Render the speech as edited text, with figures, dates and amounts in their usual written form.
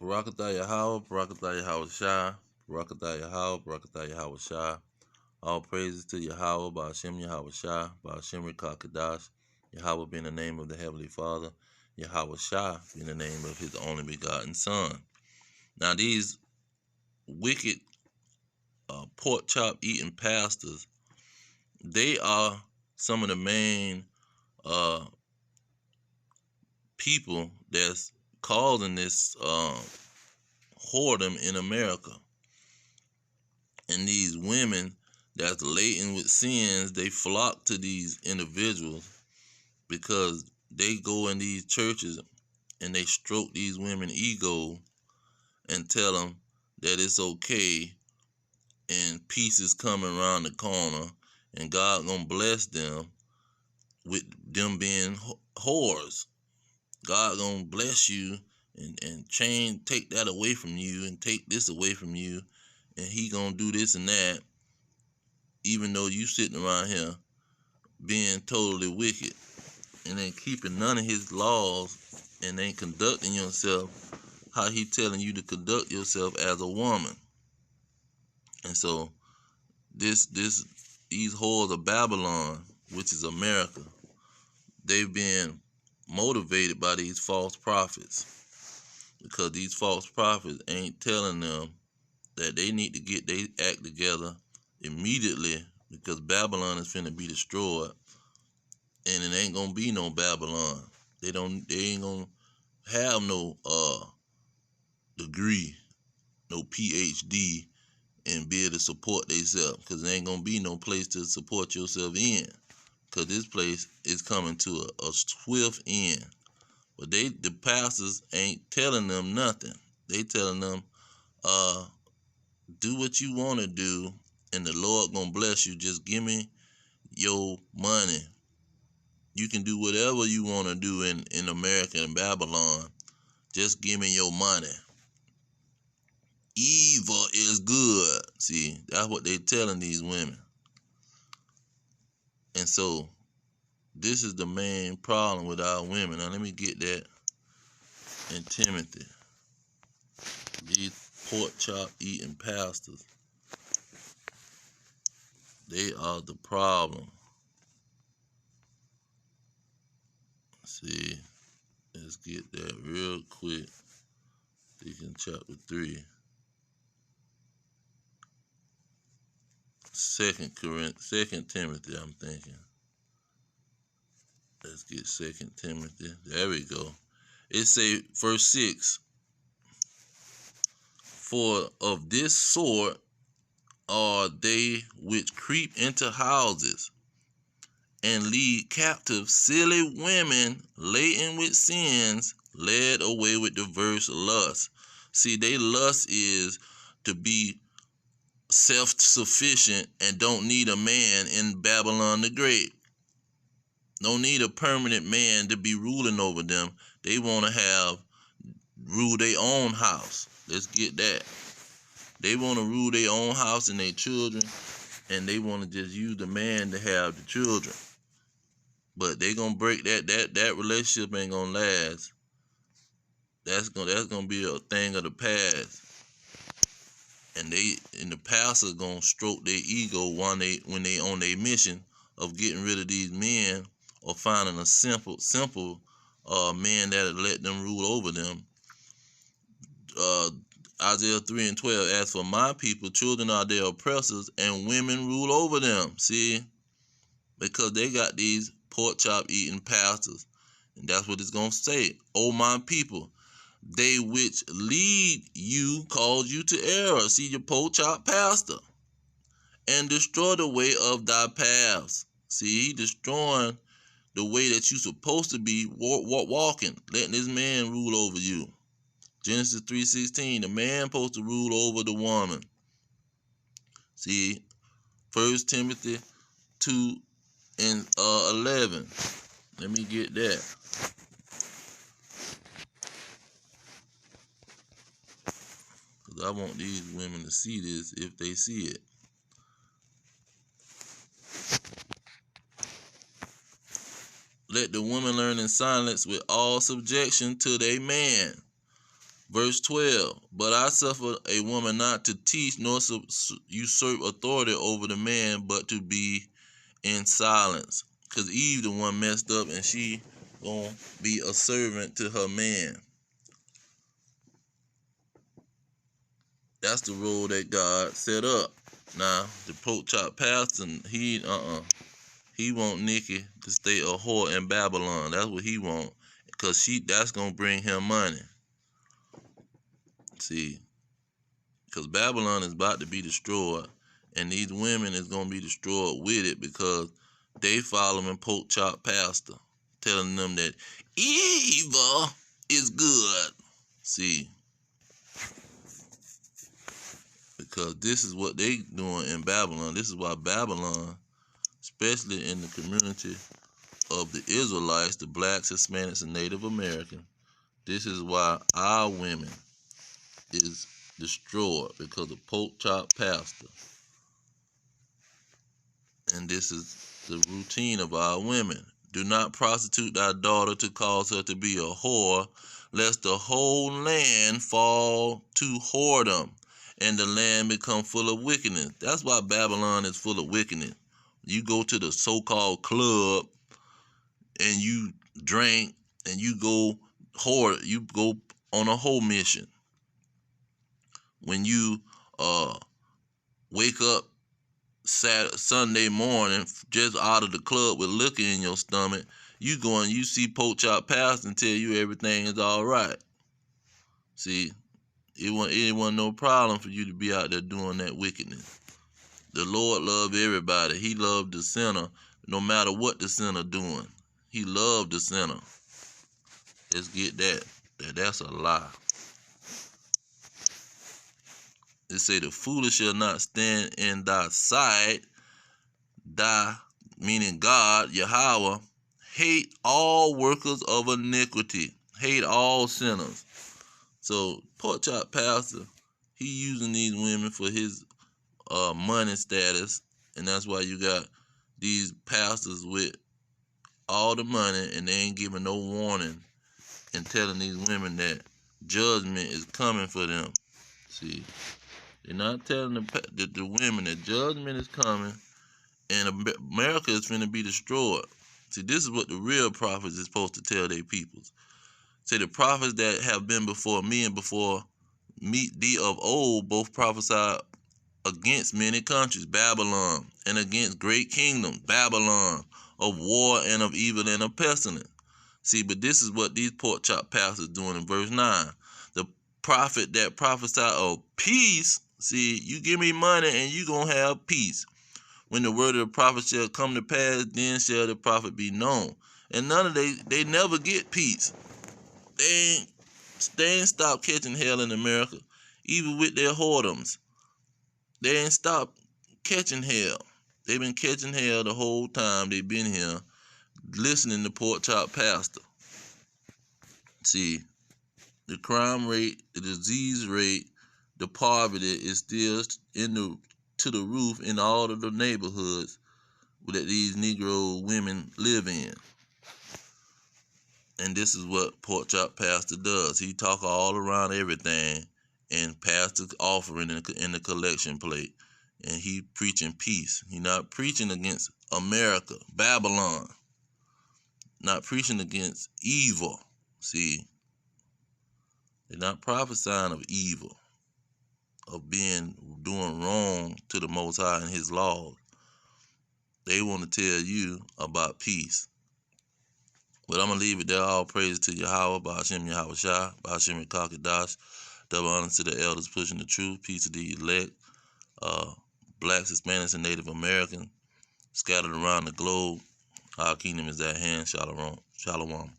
Barakatah Yahweh, Barakatah Yahweh Shai, Barakatah Yahweh, Barakatah Yahweh Shai. All praises to Yahweh, Ba'ashem Yahweh Shai, Ba'ashem Rekakadash, Yahweh being the name of the Heavenly Father, Yahweh Shai being the name of His only begotten Son. Now, these wicked pork chop eating pastors, they are some of the main uh, people that's causing this whoredom in America. And these women that's laden with sins, they flock to these individuals because they go in these churches and they stroke these women ego and tell them that it's okay and peace is coming around the corner and God gonna bless them with them being whores. God gonna bless you and take that away from you and take this away from you, and He gonna do this and that, even though you sitting around here being totally wicked and ain't keeping none of His laws and ain't conducting yourself how He telling you to conduct yourself as a woman. And so these whores of Babylon, which is America, they've been motivated by these false prophets, because these false prophets ain't telling them that they need to get their act together immediately, because Babylon is finna be destroyed, and it ain't gonna be no Babylon. They ain't gonna have no degree, no PhD, and be able to support themselves, because there ain't gonna be no place to support yourself in, because this place is coming to a swift end. But the pastors ain't telling them nothing. They telling them, do what you want to do, and the Lord gonna bless you. Just give me your money. You can do whatever you want to do in America and Babylon. Just give me your money. Evil is good. See, that's what they telling these women. And so this is the main problem with our women. Now let me get that in Timothy. These pork chop eating pastors, they are the problem. See, let's get that real quick. Deacon chapter 3. Second Timothy, I'm thinking. Let's get 2 Timothy. There we go. It say verse 6. For of this sort are they which creep into houses and lead captive silly women laden with sins, led away with diverse lusts. See, they lust is to be self-sufficient and don't need a man in Babylon the Great. Don't need a permanent man to be ruling over them. They want to rule their own house. Let's get that. They want to rule their own house and their children, and they want to just use the man to have the children. But they gonna break that relationship ain't gonna last. That's gonna be a thing of the past. And the pastors gonna stroke their ego when they on their mission of getting rid of these men, or finding a simple man that'll let them rule over them. Isaiah 3:12, as for my people, children are their oppressors, and women rule over them. See, because they got these pork chop eating pastors, and that's what it's gonna say. Oh, my people, they which lead you cause you to error. See, your pork chop pastor, and destroy the way of thy paths. See, he destroying the way that you supposed to be walking, letting this man rule over you. Genesis 3:16, the man supposed to rule over the woman. See, 1 Timothy 2:11. Let me get that. Because I want these women to see this if they see it. Let the woman learn in silence with all subjection to their man. Verse 12, but I suffer a woman not to teach nor usurp authority over the man, but to be in silence. Because Eve the one messed up, and she gonna be a servant to her man. That's the role that God set up. Now, the pork chop pastor, he want Nikki to stay a whore in Babylon. That's what he want, because that's gonna bring him money. See, because Babylon is about to be destroyed, and these women is gonna be destroyed with it, because they following pork chop pastor, telling them that evil is good. See, because this is what they doing in Babylon. This is why Babylon, especially in the community of the Israelites, the blacks, Hispanics, and Native Americans, this is why our women is destroyed, because of pork chop pastor. And this is the routine of our women. Do not prostitute thy daughter to cause her to be a whore, lest the whole land fall to whoredom, and the land become full of wickedness. That's why Babylon is full of wickedness. You go to the so-called club, and you drink, and you go whore. You go on a whole mission. When you wake up Sunday morning just out of the club with liquor in your stomach, you go and you see pork chop pastor and tell you everything is all right. See, it wasn't no problem for you to be out there doing that wickedness. The Lord loved everybody. He loved the sinner, no matter what the sinner doing. He loved the sinner. Let's get that. That's a lie. It say the foolish shall not stand in thy sight. Thy, meaning God, Yahweh, hate all workers of iniquity. Hate all sinners. So pork chop pastor, he using these women for his money status, and that's why you got these pastors with all the money, and they ain't giving no warning and telling these women that judgment is coming for them. See, they're not telling the women that judgment is coming, and America is finna be destroyed. See, this is what the real prophets is supposed to tell their peoples. Say, the prophets that have been before me and before me, thee of old, both prophesied against many countries, Babylon, and against great kingdoms, Babylon, of war and of evil and of pestilence. See, but this is what these pork chop pastors doing in verse 9. The prophet that prophesied of peace, see, you give me money and you gonna have peace. When the word of the prophet shall come to pass, then shall the prophet be known. And none of they never get peace. They ain't stopped catching hell in America, even with their whoredoms. They ain't stopped catching hell. They've been catching hell the whole time they've been here, listening to pork chop pastor. See, the crime rate, the disease rate, the poverty is still to the roof in all of the neighborhoods that these Negro women live in. And this is what pork chop pastor does. He talk all around everything and pass the offering in the collection plate. And he preaching peace. He not preaching against America, Babylon. Not preaching against evil. See, they're not prophesying of evil, of doing wrong to the Most High and His laws. They want to tell you about peace. But I'm going to leave it there. All praise to Yahweh, Ba'ashem Yahweh Shai, Ba'ashem Kakadash. Double honor to the elders pushing the truth. Peace to the elect. Blacks, Hispanics, and Native Americans scattered around the globe. Our kingdom is at hand. Shalom. Shalom.